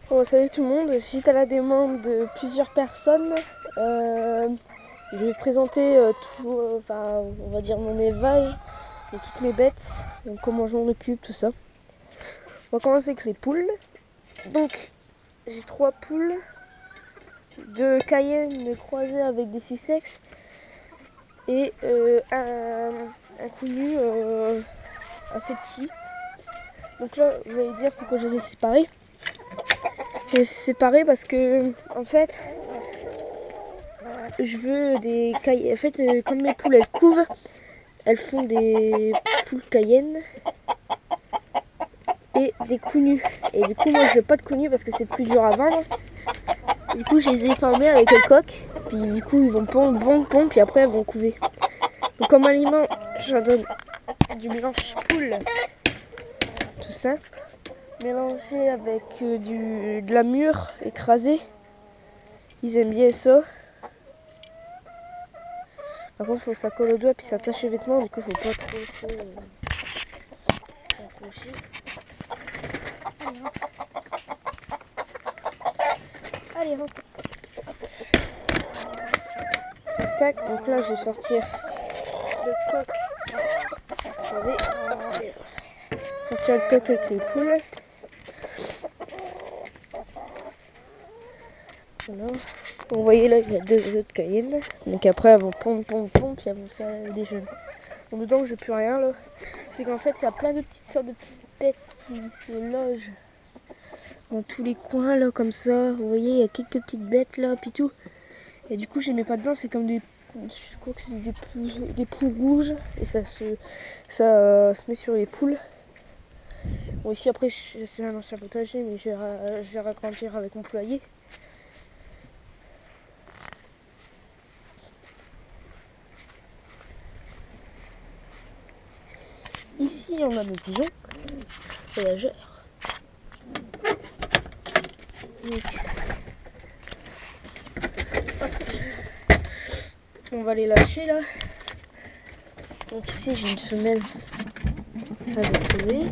Bon, salut tout le monde, suite à la demande de plusieurs personnes, je vais présenter on va dire mon élevage de toutes mes bêtes, donc comment je m'en occupe, tout ça. On va commencer avec les poules. Donc j'ai 3 poules, 2 Cayennes croisées avec des Sussex et un connu assez petit. Donc là vous allez dire pourquoi je les ai séparés. Je les ai séparés parce que en fait je veux des Cayennes. En fait comme mes poules elles couvent, elles font des poules Cayennes et des counus. Et du coup moi je veux pas de counus parce que c'est plus dur à vendre. Du coup je les ai formés avec le coq. Puis du coup ils vont pondre, puis après elles vont couver. Donc comme aliment je leur donne du mélange poule tout simple, mélangé avec de la mûre écrasée. Ils aiment bien ça. Par contre, il faut que ça colle au doigt puis ça tache les vêtements, du coup, faut pas trop s'accrocher. Allez, rentre. Tac, donc là, je vais sortir le coq. Attendez. Sortir le coq avec les poules. Voilà. Vous voyez là, il y a 2 autres Cayennes. Donc après, elles vont pondre, puis elles vont faire des jeunes. Donc dedans, j'ai plus rien là. C'est qu'en fait, il y a plein de petites sortes de petites bêtes qui se logent dans tous les coins là, comme ça. Vous voyez, il y a quelques petites bêtes là, puis tout. Et du coup, je les mets pas dedans. C'est comme je crois que c'est des poux rouges. Et ça se met sur les poules. Bon, ici après, c'est un ancien potager, mais je vais agrandir avec mon poulailler. Ici, on a nos pigeons voyageurs. Donc, on va les lâcher là. Donc ici, j'ai une femelle avec bébé.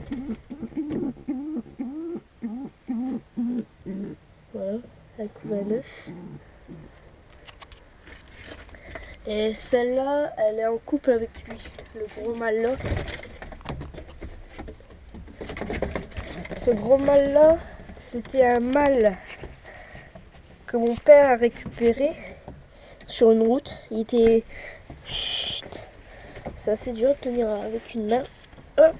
Voilà, elle couve un œuf. Et celle-là, elle est en couple avec lui, le gros mâle là. Ce gros mâle là, c'était un mâle que mon père a récupéré sur une route. Il était... Chut. C'est assez dur de tenir avec une main. Hop,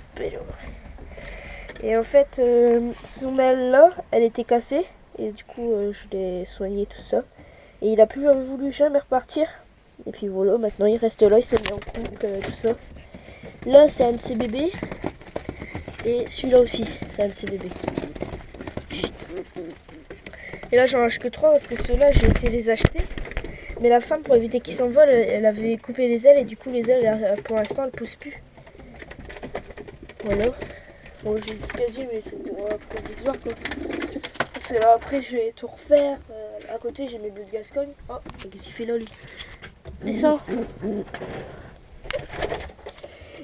et en fait, ce mâle là, elle était cassée. Et du coup, je l'ai soigné tout ça. Et il a plus voulu jamais repartir. Et puis voilà, maintenant il reste là, il s'est mis en couple, tout ça. Là, c'est un de ses bébés. Et celui-là aussi, c'est un de ses bébés. Et là, j'en lâche que 3 parce que ceux-là, j'ai été les acheter. Mais la femme, pour éviter qu'ils s'envolent, elle avait coupé les ailes. Et du coup, les ailes, pour l'instant, elles ne poussent plus. Voilà. Bon, j'ai dit quasi, mais c'est pour provisoire quoi. Parce que là, après, je vais tout refaire. À côté, j'ai mes bleus de Gascogne. Oh, qu'est-ce qu'il fait là, lui? Descends.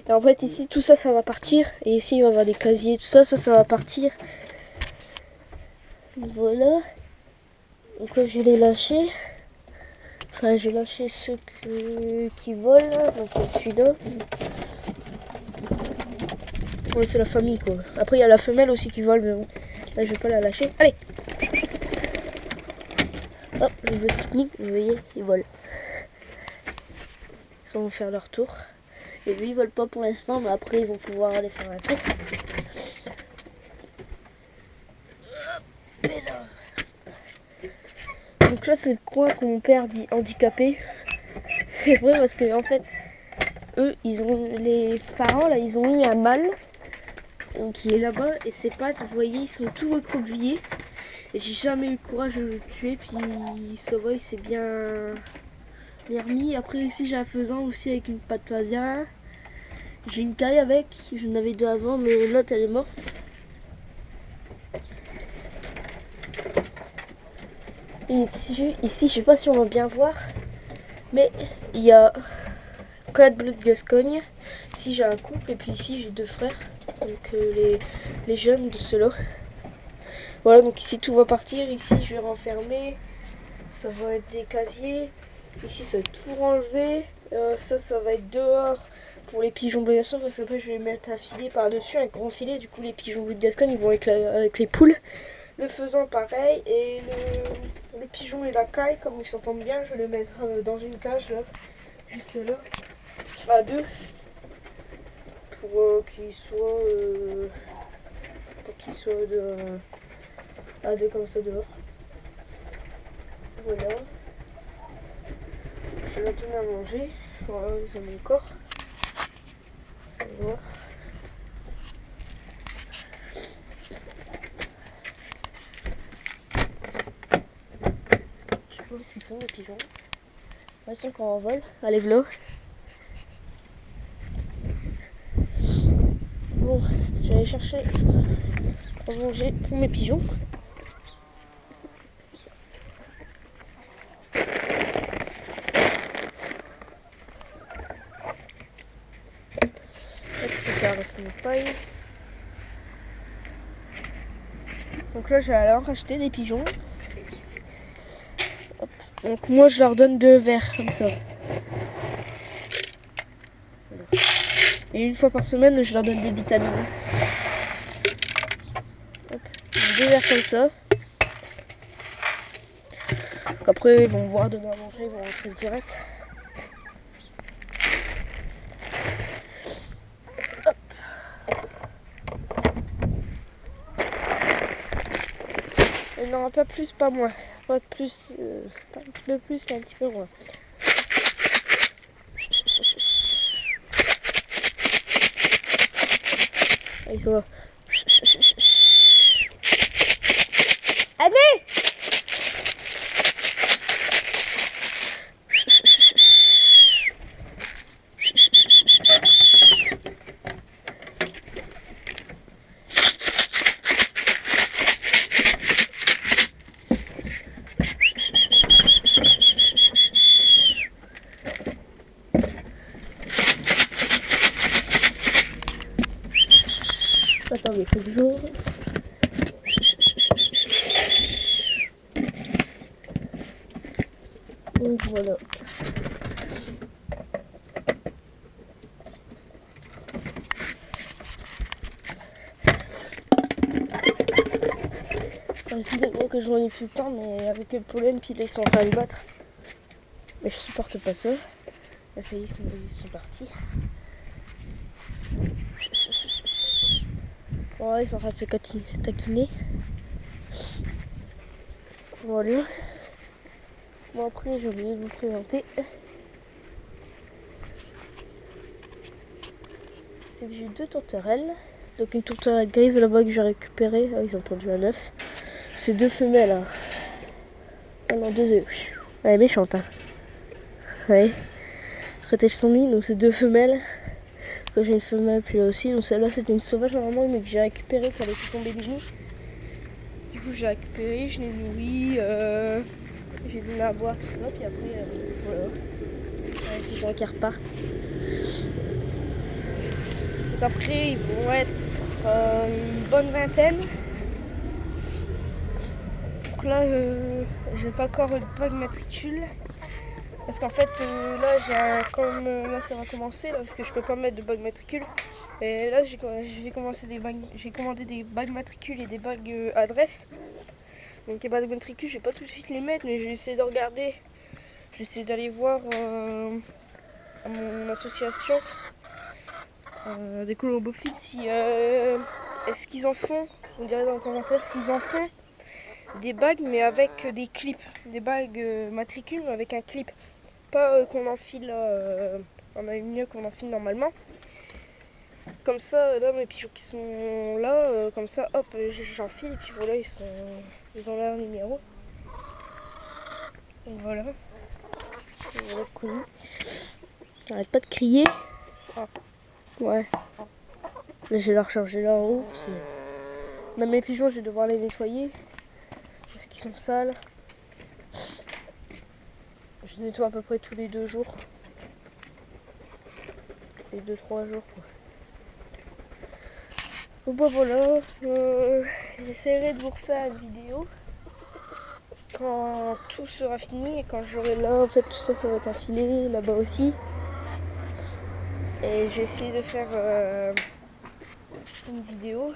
Et en fait, ici, tout ça, ça va partir. Et ici, il va y avoir des casiers, tout ça, ça va partir. Voilà. Donc là, je vais les lâcher. Enfin, j'ai lâché ceux qui volent. Donc, il y a celui-là. Ouais, c'est la famille quoi. Après il y a la femelle aussi qui vole, mais bon, là je vais pas la lâcher. Allez. Hop, je veux technique, vous voyez, ils volent. Ils vont faire leur tour. Et lui ils volent pas pour l'instant, mais après ils vont pouvoir aller faire un tour. Donc là c'est le coin que mon père dit handicapé. C'est vrai parce que en fait eux les parents là ils ont eu un mâle. Donc il est là-bas et ses pattes, vous voyez, ils sont tout recroquevillés. Et j'ai jamais eu le courage de le tuer, puis ça va, il s'est bien remis. Après ici j'ai un faisan aussi avec une patte pas bien. J'ai une caille avec, j'en avais deux avant, mais l'autre elle est morte. Et ici je sais pas si on va bien voir, mais il y a 4 bleus de Gascogne. Ici j'ai un couple et puis ici j'ai 2 frères, donc les jeunes de ceux-là. Voilà, donc ici tout va partir, ici je vais renfermer, ça va être des casiers, ici ça va être tout enlevé, ça va être dehors pour les pigeons bleus de Gascogne, parce qu'après je vais mettre un filet par-dessus, un grand filet, du coup les pigeons bleus de Gascogne ils vont avec les poules. Le faisan pareil, et le pigeon et la caille, comme ils s'entendent bien, je vais les mettre dans une cage là, juste là, à 2, pour qu'ils soient à 2 comme ça dehors. Voilà. Je vais la donner à manger. Voilà, ils ont mon corps. Voilà. Je sais pas où ils sont les pigeons. Ils sont quand on vole. Allez, v'là. Bon, j'allais chercher à manger pour mes pigeons. Ça reste une paille. Donc là, je vais aller en racheter des pigeons. Hop. Donc moi, je leur donne 2 verres comme ça. Voilà. Et une fois par semaine, je leur donne des vitamines. Hop. 2 verres comme ça. Donc après, ils vont voir demain à manger, ils vont rentrer direct. Non, pas plus, pas moins. Pas plus, pas un petit peu plus, mais un petit peu moins. Ah, ils sont là. Allez! Attendez, il faut que j'ouvre. Donc voilà. Décidément que je n'en ai plus le temps, mais avec le pollen, puis là ils sont en train de battre. Mais je supporte pas ça. Là ça y est, ils sont partis. Ouais, ils sont en train de se taquiner. Voilà. Bon après j'ai oublié de vous présenter. C'est que j'ai 2 tourterelles. Donc une tourterelle grise là-bas que j'ai récupérée. Ah, ils ont pondu un œuf. C'est 2 femelles. Hein. Ah non, 2 œufs. Elle est méchante. Hein. Ouais. Protège son nid, donc c'est 2 femelles. Après j'ai une femelle puis là aussi. Donc celle-là c'était une sauvage normalement mais que j'ai récupérée quand elle était tombée du nid. Du coup j'ai récupéré, je l'ai nourrie. J'ai donné à boire tout ça, puis après, voilà, avec les gens qui repartent. Donc après, ils vont être une bonne vingtaine. Donc là, j'ai pas encore de matricule. Parce qu'en fait, là, comme là, ça va commencer, là, parce que je peux pas mettre de bague matricule. Et là, j'ai commandé des bagues matricule et des bagues adresse. Donc les bagues matricule, je vais pas tout de suite les mettre, mais je vais essayer de regarder. Je vais essayer d'aller voir à mon association des colombophiles si est-ce qu'ils en font. On dirait dans les commentaires s'ils en font des bagues, mais avec des clips, des bagues matricules, mais avec un clip. Pas qu'on enfile, on a mieux qu'on enfile normalement. Comme ça, là, mes pigeons qui sont là, comme ça, hop, j'enfile, et puis voilà, ils ont leur numéro. Donc voilà. Voilà, connu. Arrête pas de crier. Ah. Ouais. Là, je vais la recharger là en haut. Même mes pigeons, je vais devoir les nettoyer. Parce qu'ils sont sales. Je les nettoie à peu près tous les 2 jours. Les 2-3 jours, quoi. Donc bah voilà, j'essaierai de vous refaire une vidéo quand tout sera fini et quand j'aurai là, en fait tout ça, ça va être enfilé, là-bas aussi. Et j'ai essayé de faire une vidéo.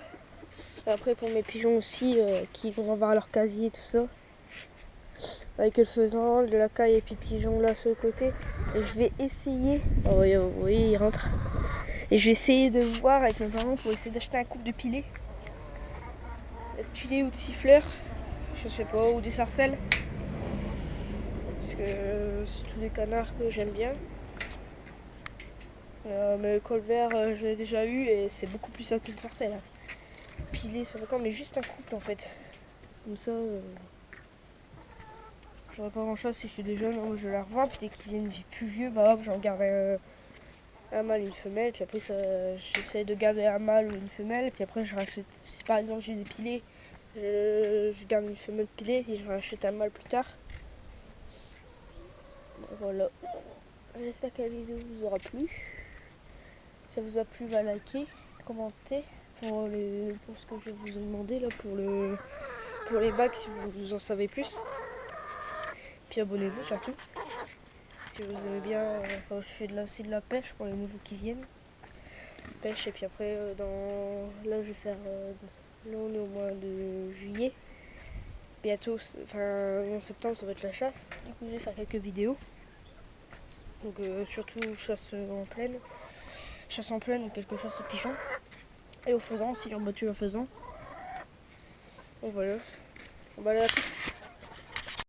Et après pour mes pigeons aussi, qui vont avoir leur casier et tout ça. Avec le faisan, de la caille et puis pigeon là sur le côté. Et je vais essayer, oh oui, il rentre. Et je vais essayer de voir avec mes parents pour essayer d'acheter un couple de pilets. De pilets ou de siffleurs, je sais pas, ou des sarcelles. Parce que c'est tous des canards que j'aime bien. Mais le colvert, je l'ai déjà eu et c'est beaucoup plus ça qu'une sarcelle. Hein. Piler, ça va quand, mais juste un couple en fait. Comme ça, j'aurais pas grand chose si je suis des jeunes, je la revends. Puis dès qu'ils viennent plus vieux, bah hop, j'en garde un mâle et une femelle. Puis après, j'essaie de garder un mâle ou une femelle. Puis après, je rachète, si par exemple j'ai des pilets, je garde une femelle pilée et je rachète un mâle plus tard. Voilà. J'espère que la vidéo vous aura plu. Si ça vous a plu, bah likez, commentez pour ce que je vous ai demandé là pour les bagues si vous en savez plus. Puis abonnez-vous surtout. Si vous aimez bien, je fais aussi de la pêche pour les nouveaux qui viennent. Pêche et puis après là je vais faire là on est au mois de juillet. Bientôt, enfin en septembre ça va être la chasse. Du coup je vais faire quelques vidéos. Donc surtout chasse en plaine. Chasse en plaine, quelque chose au pigeon. Et au faisan, si j'ai battu un faisan. Donc voilà. Bon, bah,